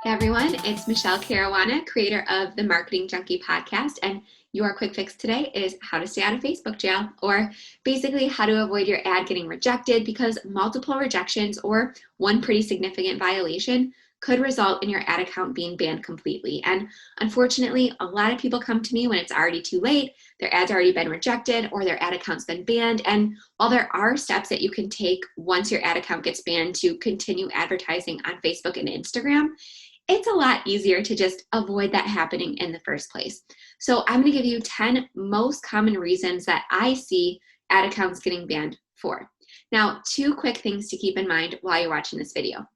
Hey everyone, it's Michelle Caruana, creator of the Marketing Junkie podcast, and your quick fix today is how to stay out of Facebook jail, or basically how to avoid your ad getting rejected, because multiple rejections or one pretty significant violation could result in your ad account being banned completely. And unfortunately, a lot of people come to me when it's already too late, their ad's already been rejected, or their ad account's been banned. And while there are steps that you can take once your ad account gets banned to continue advertising on Facebook and Instagram, it's a lot easier to just avoid that happening in the first place. So I'm going to give you 10 most common reasons that I see ad accounts getting banned for. Now, two quick things to keep in mind while you're watching this video.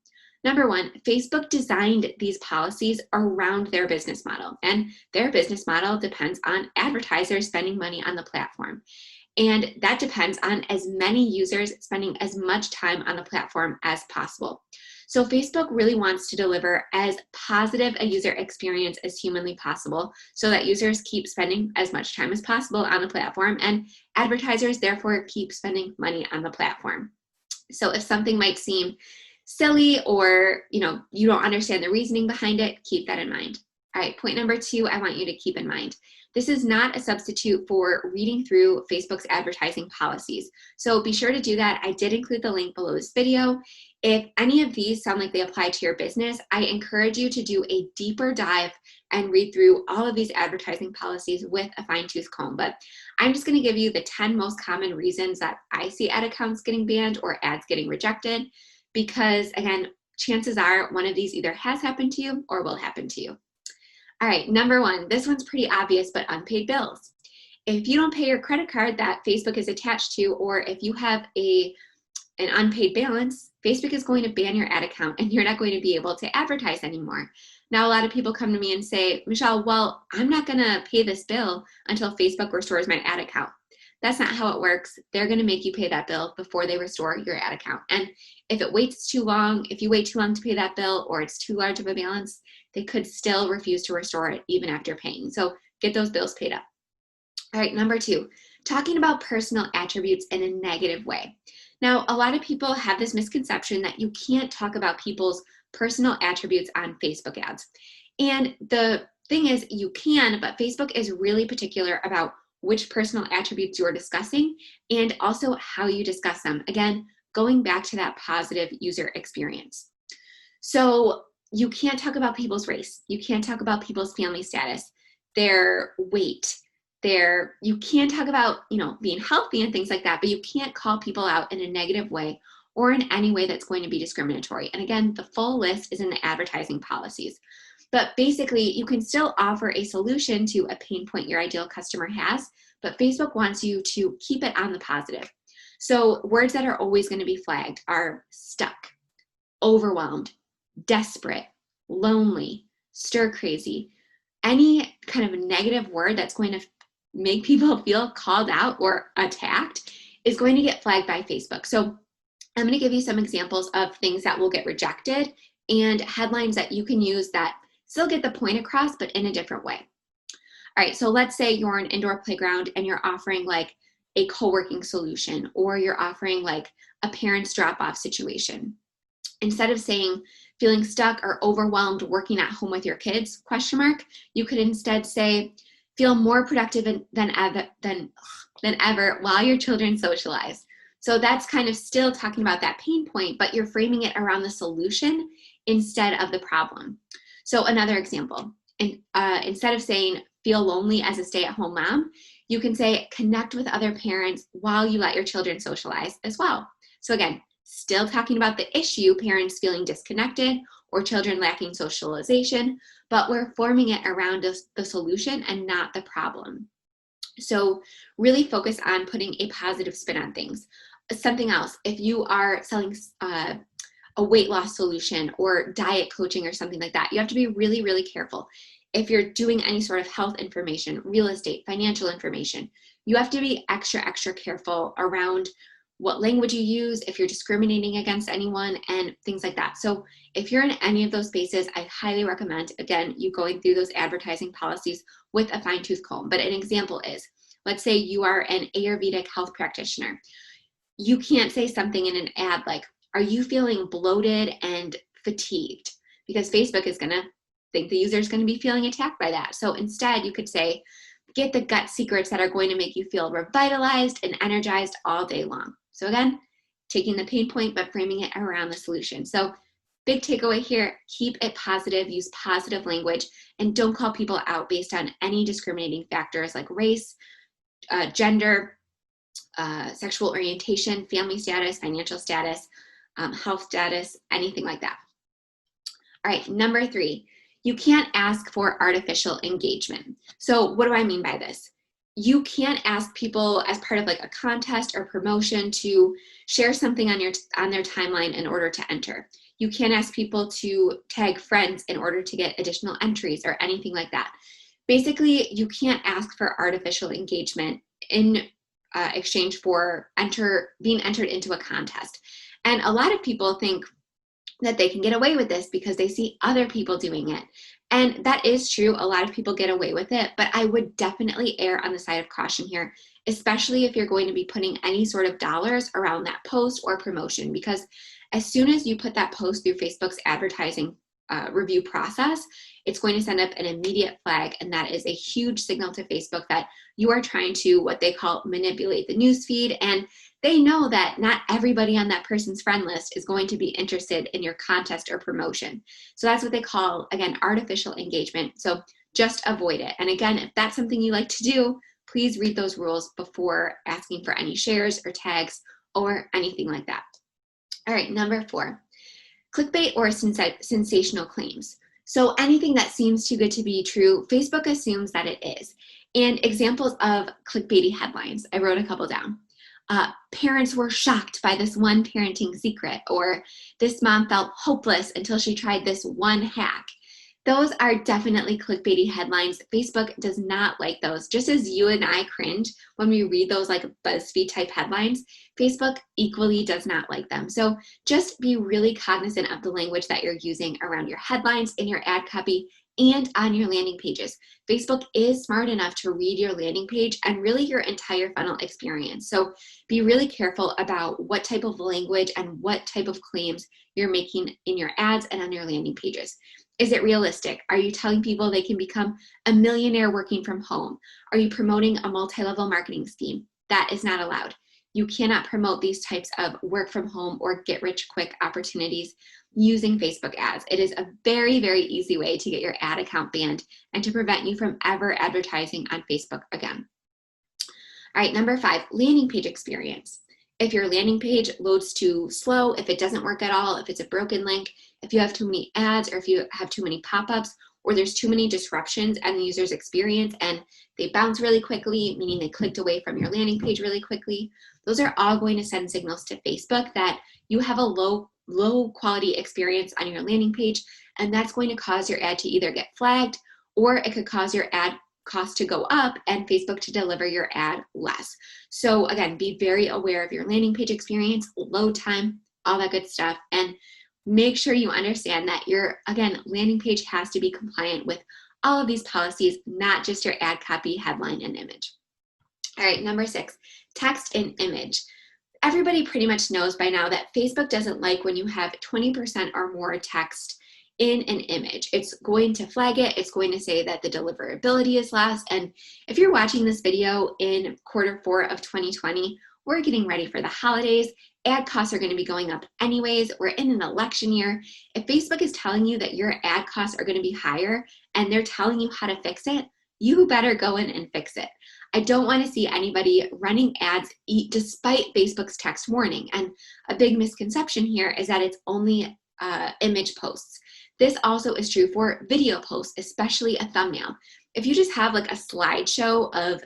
Number one, Facebook designed these policies around their business model, and their business model depends on advertisers spending money on the platform. And that depends on as many users spending as much time on the platform as possible. So Facebook really wants to deliver as positive a user experience as humanly possible so that users keep spending as much time as possible on the platform, and advertisers therefore keep spending money on the platform. So if something might seem silly or you don't understand the reasoning behind it, keep that in mind. All right, point number two, I want you to keep in mind. This is not a substitute for reading through Facebook's advertising policies. So be sure to do that. I did include the link below this video. If any of these sound like they apply to your business, I encourage you to do a deeper dive and read through all of these advertising policies with a fine-tooth comb. But I'm just going to give you the 10 most common reasons that I see ad accounts getting banned or ads getting rejected, because again, chances are one of these either has happened to you or will happen to you. All right, number one, this one's pretty obvious, but unpaid bills. If you don't pay your credit card that Facebook is attached to, or if you have an unpaid balance, Facebook is going to ban your ad account and you're not going to be able to advertise anymore. Now, a lot of people come to me and say, Michelle, well, I'm not going to pay this bill until Facebook restores my ad account. That's not how it works. They're going to make you pay that bill before they restore your ad account. And if it waits too long, if you wait too long to pay that bill, or it's too large of a balance, they could still refuse to restore it even after paying. So get those bills paid up. All right, number two, talking about personal attributes in a negative way. Now, a lot of people have this misconception that you can't talk about people's personal attributes on Facebook ads. And the thing is, you can, but Facebook is really particular about which personal attributes you're discussing and also how you discuss them. Again, going back to that positive user experience. So you can't talk about people's race. You can't talk about people's family status, their weight, you can't talk about, being healthy and things like that, but you can't call people out in a negative way or in any way that's going to be discriminatory. And again, the full list is in the advertising policies. But basically, you can still offer a solution to a pain point your ideal customer has, but Facebook wants you to keep it on the positive. So words that are always going to be flagged are stuck, overwhelmed, desperate, lonely, stir crazy. Any kind of negative word that's going to make people feel called out or attacked is going to get flagged by Facebook. So I'm going to give you some examples of things that will get rejected and headlines that you can use that still get the point across, but in a different way. All right, so let's say you're an indoor playground and you're offering like a co-working solution, or you're offering like a parent's drop-off situation. Instead of saying feeling stuck or overwhelmed working at home with your kids, ? You could instead say feel more productive than ever while your children socialize. So that's kind of still talking about that pain point, but you're framing it around the solution instead of the problem. So another example, instead of saying feel lonely as a stay-at-home mom, you can say connect with other parents while you let your children socialize as well. So again, still talking about the issue, parents feeling disconnected or children lacking socialization, but we're forming it around the solution and not the problem. So really focus on putting a positive spin on things. Something else, if you are selling a weight loss solution or diet coaching or something like that, you have to be really, really careful. If you're doing any sort of health information, real estate, financial information, you have to be extra, extra careful around what language you use, if you're discriminating against anyone, and things like that. So if you're in any of those spaces, I highly recommend, again, you going through those advertising policies with a fine-tooth comb. But an example is, let's say you are an Ayurvedic health practitioner. You can't say something in an ad like, are you feeling bloated and fatigued? because Facebook is going to think the user is going to be feeling attacked by that. So instead, you could say, get the gut secrets that are going to make you feel revitalized and energized all day long. So again, taking the pain point, but framing it around the solution. So big takeaway here, keep it positive, use positive language, and don't call people out based on any discriminating factors like race, gender, sexual orientation, family status, financial status, health status, anything like that. All right, number 3, you can't ask for artificial engagement. So what do I mean by this? You can't ask people as part of like a contest or promotion to share something on their timeline in order to enter. You can't ask people to tag friends in order to get additional entries or anything like that. Basically, you can't ask for artificial engagement in exchange for being entered into a contest. And a lot of people think that they can get away with this because they see other people doing it. And that is true. A lot of people get away with it, but I would definitely err on the side of caution here, especially if you're going to be putting any sort of dollars around that post or promotion, because as soon as you put that post through Facebook's advertising review process, it's going to send up an immediate flag, and that is a huge signal to Facebook that you are trying to, what they call, manipulate the newsfeed, and they know that not everybody on that person's friend list is going to be interested in your contest or promotion. So that's what they call, again, artificial engagement. So just avoid it. And again, if that's something you like to do, please read those rules before asking for any shares or tags or anything like that. All right, number 4, clickbait or sensational claims. So anything that seems too good to be true, Facebook assumes that it is. And examples of clickbaity headlines, I wrote a couple down. Parents were shocked by this one parenting secret, or this mom felt hopeless until she tried this one hack. Those are definitely clickbaity headlines. Facebook does not like those. Just as you and I cringe when we read those like BuzzFeed type headlines, Facebook equally does not like them. So just be really cognizant of the language that you're using around your headlines, in your ad copy, and on your landing pages. Facebook is smart enough to read your landing page and really your entire funnel experience. So be really careful about what type of language and what type of claims you're making in your ads and on your landing pages. Is it realistic? Are you telling people they can become a millionaire working from home? Are you promoting a multi-level marketing scheme? That is not allowed. You cannot promote these types of work from home or get rich quick opportunities using Facebook ads. It is a very, very easy way to get your ad account banned and to prevent you from ever advertising on Facebook again. All right, number 5, landing page experience. If your landing page loads too slow, if it doesn't work at all, if it's a broken link, if you have too many ads, or if you have too many pop-ups, or there's too many disruptions in the user's experience and they bounce really quickly, meaning they clicked away from your landing page really quickly, those are all going to send signals to Facebook that you have a low quality experience on your landing page, and that's going to cause your ad to either get flagged, or it could cause your ad cost to go up and Facebook to deliver your ad less. So again, be very aware of your landing page experience, load time, all that good stuff, and make sure you understand that your, again, landing page has to be compliant with all of these policies, not just your ad copy, headline, and image. All right, number 6, text and image. Everybody pretty much knows by now that Facebook doesn't like when you have 20% or more text in an image. It's going to flag it. It's going to say that the deliverability is less. And if you're watching this video in Q4 of 2020, we're getting ready for the holidays. Ad costs are going to be going up anyways. We're in an election year. If Facebook is telling you that your ad costs are going to be higher and they're telling you how to fix it, you better go in and fix it. I don't want to see anybody running ads despite Facebook's text warning. And a big misconception here is that it's only image posts. This also is true for video posts, especially a thumbnail. If you just have like a slideshow of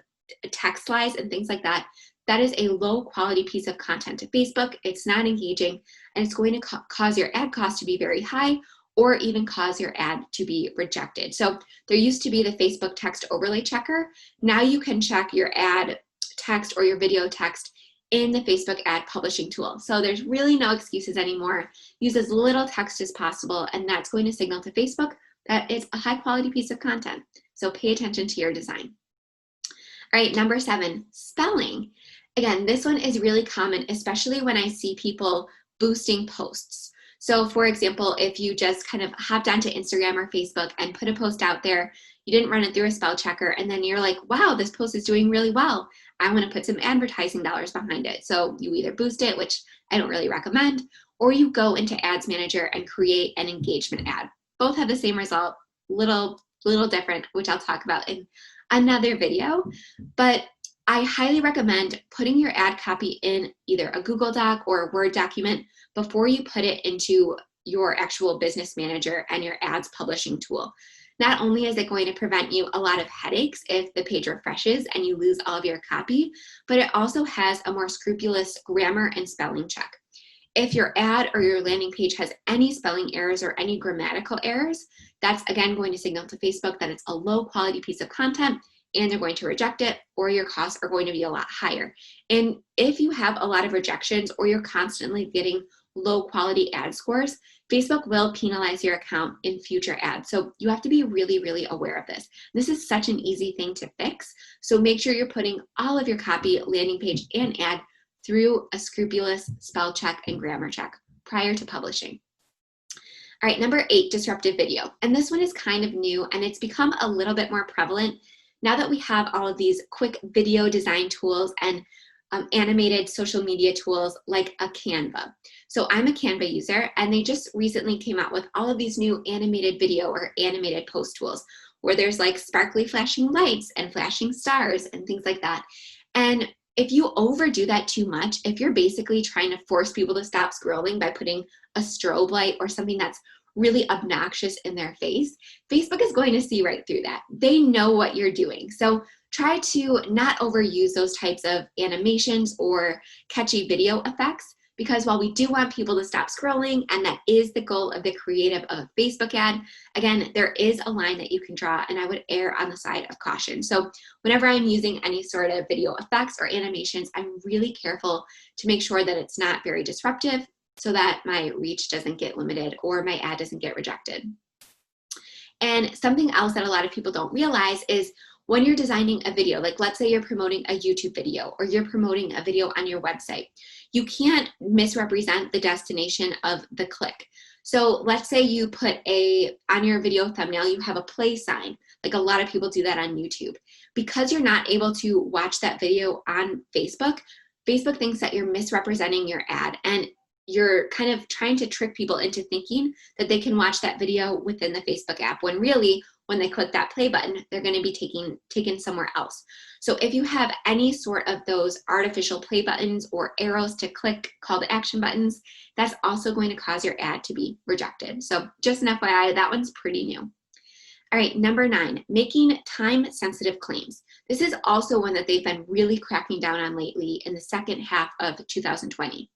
text slides and things like that, that is a low quality piece of content to Facebook. It's not engaging, and it's going to cause your ad cost to be very high, or even cause your ad to be rejected. So there used to be the Facebook text overlay checker. Now you can check your ad text or your video text in the Facebook ad publishing tool. So there's really no excuses anymore. Use as little text as possible, and that's going to signal to Facebook that it's a high quality piece of content. So pay attention to your design. All right, number 7, spelling. Again, this one is really common, especially when I see people boosting posts. So for example, if you just kind of hopped onto Instagram or Facebook and put a post out there, you didn't run it through a spell checker, and then you're like, wow, this post is doing really well. I want to put some advertising dollars behind it. So you either boost it, which I don't really recommend, or you go into Ads Manager and create an engagement ad. Both have the same result, little different, which I'll talk about in another video. But I highly recommend putting your ad copy in either a Google Doc or a Word document before you put it into your actual business manager and your ads publishing tool. Not only is it going to prevent you a lot of headaches if the page refreshes and you lose all of your copy, but it also has a more scrupulous grammar and spelling check. If your ad or your landing page has any spelling errors or any grammatical errors, that's again going to signal to Facebook that it's a low quality piece of content and they're going to reject it, or your costs are going to be a lot higher. And if you have a lot of rejections or you're constantly getting low quality ad scores, Facebook will penalize your account in future ads. So you have to be really, really aware of this. This is such an easy thing to fix. So make sure you're putting all of your copy, landing page, and ad through a scrupulous spell check and grammar check prior to publishing. All right, number 8, disruptive video. And this one is kind of new and it's become a little bit more prevalent now that we have all of these quick video design tools and animated social media tools like a Canva. So I'm a Canva user and they just recently came out with all of these new animated video or animated post tools where there's like sparkly flashing lights and flashing stars and things like that. And if you overdo that too much, if you're basically trying to force people to stop scrolling by putting a strobe light or something that's really obnoxious in their face, Facebook is going to see right through that. They know what you're doing. So try to not overuse those types of animations or catchy video effects, because while we do want people to stop scrolling, and that is the goal of the creative of a Facebook ad, again, there is a line that you can draw, and I would err on the side of caution. So whenever I'm using any sort of video effects or animations, I'm really careful to make sure that it's not very disruptive so that my reach doesn't get limited or my ad doesn't get rejected. And something else that a lot of people don't realize is when you're designing a video, like let's say you're promoting a YouTube video or you're promoting a video on your website, you can't misrepresent the destination of the click. So let's say you put on your video thumbnail, you have a play sign, like a lot of people do that on YouTube. Because you're not able to watch that video on Facebook, Facebook thinks that you're misrepresenting your ad and you're kind of trying to trick people into thinking that they can watch that video within the Facebook app, when really, when they click that play button, they're going to be taken somewhere else. So if you have any sort of those artificial play buttons or arrows to click, call to action buttons, that's also going to cause your ad to be rejected. So just an FYI, that one's pretty new. All right, number 9, making time-sensitive claims. This is also one that they've been really cracking down on lately in the second half of 2020.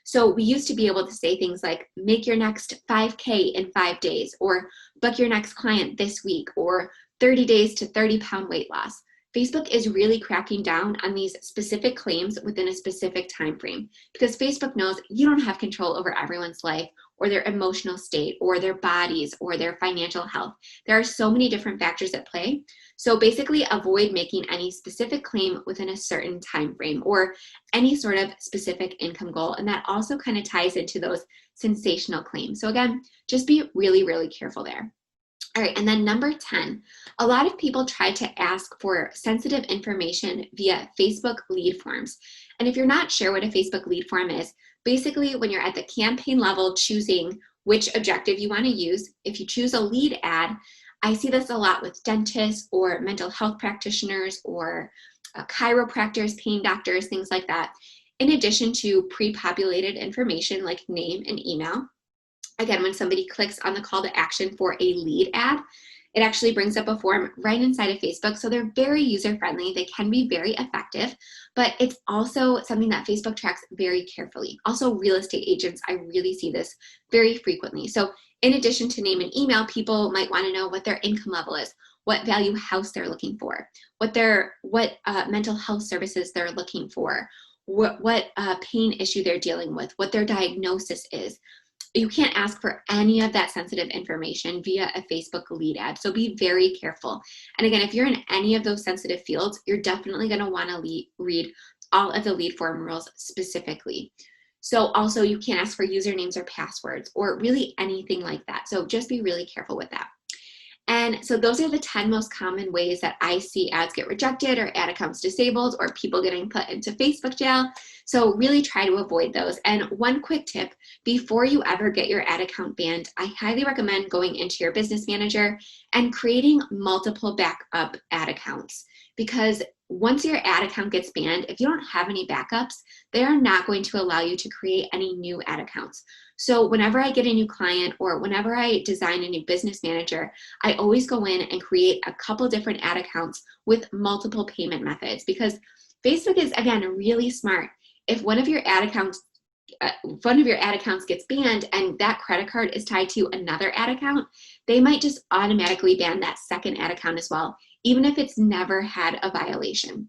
So we used to be able to say things like, make your next 5K in 5 days, or book your next client this week, or 30 days to 30-pound weight loss. Facebook is really cracking down on these specific claims within a specific time frame, because Facebook knows you don't have control over everyone's life or their emotional state or their bodies or their financial health. There are so many different factors at play. So basically avoid making any specific claim within a certain time frame or any sort of specific income goal. And that also kind of ties into those sensational claims. So again, just be really, really careful there. All right, and then number 10, a lot of people try to ask for sensitive information via Facebook lead forms. And if you're not sure what a Facebook lead form is, basically when you're at the campaign level choosing which objective you want to use, if you choose a lead ad, I see this a lot with dentists or mental health practitioners or chiropractors, pain doctors, things like that, in addition to pre-populated information like name and email. Again, when somebody clicks on the call to action for a lead ad, it actually brings up a form right inside of Facebook. So they're very user-friendly. They can be very effective, but it's also something that Facebook tracks very carefully. Also, real estate agents, I really see this very frequently. So in addition to name and email, people might want to know what their income level is, what value house they're looking for, what mental health services they're looking for, what pain issue they're dealing with, what their diagnosis is. You can't ask for any of that sensitive information via a Facebook lead ad. So be very careful. And again, if you're in any of those sensitive fields, you're definitely going to want to read all of the lead form rules specifically. So also you can't ask for usernames or passwords or really anything like that. So just be really careful with that. And so those are the 10 most common ways that I see ads get rejected or ad accounts disabled or people getting put into Facebook jail. So really try to avoid those. And one quick tip, before you ever get your ad account banned, I highly recommend going into your business manager and creating multiple backup ad accounts. Because once your ad account gets banned, if you don't have any backups, they are not going to allow you to create any new ad accounts. So whenever I get a new client or whenever I design a new business manager, I always go in and create a couple different ad accounts with multiple payment methods, because Facebook is, again, really smart. If one of your ad accounts gets banned and that credit card is tied to another ad account, they might just automatically ban that second ad account as well, even if it's never had a violation.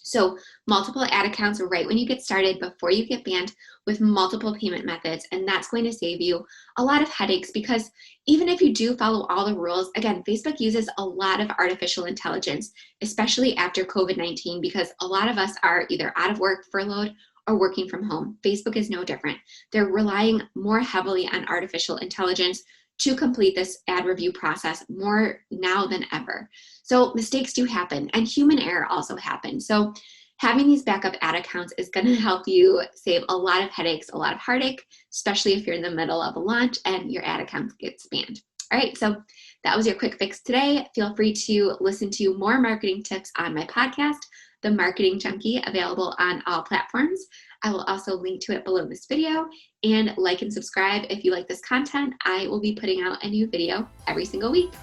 So multiple ad accounts right when you get started before you get banned with multiple payment methods. And that's going to save you a lot of headaches, because even if you do follow all the rules, again, Facebook uses a lot of artificial intelligence, especially after COVID-19, because a lot of us are either out of work, furloughed, or working from home. Facebook is no different. They're relying more heavily on artificial intelligence to complete this ad review process more now than ever. So mistakes do happen, and human error also happens. So having these backup ad accounts is going to help you save a lot of headaches, a lot of heartache, especially if you're in the middle of a launch and your ad account gets banned. All right, so that was your quick fix today. Feel free to listen to more marketing tips on my podcast, The Marketing Junkie, available on all platforms. I will also link to it below this video, and like and subscribe if you like this content. I will be putting out a new video every single week.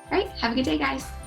All right, have a good day, guys.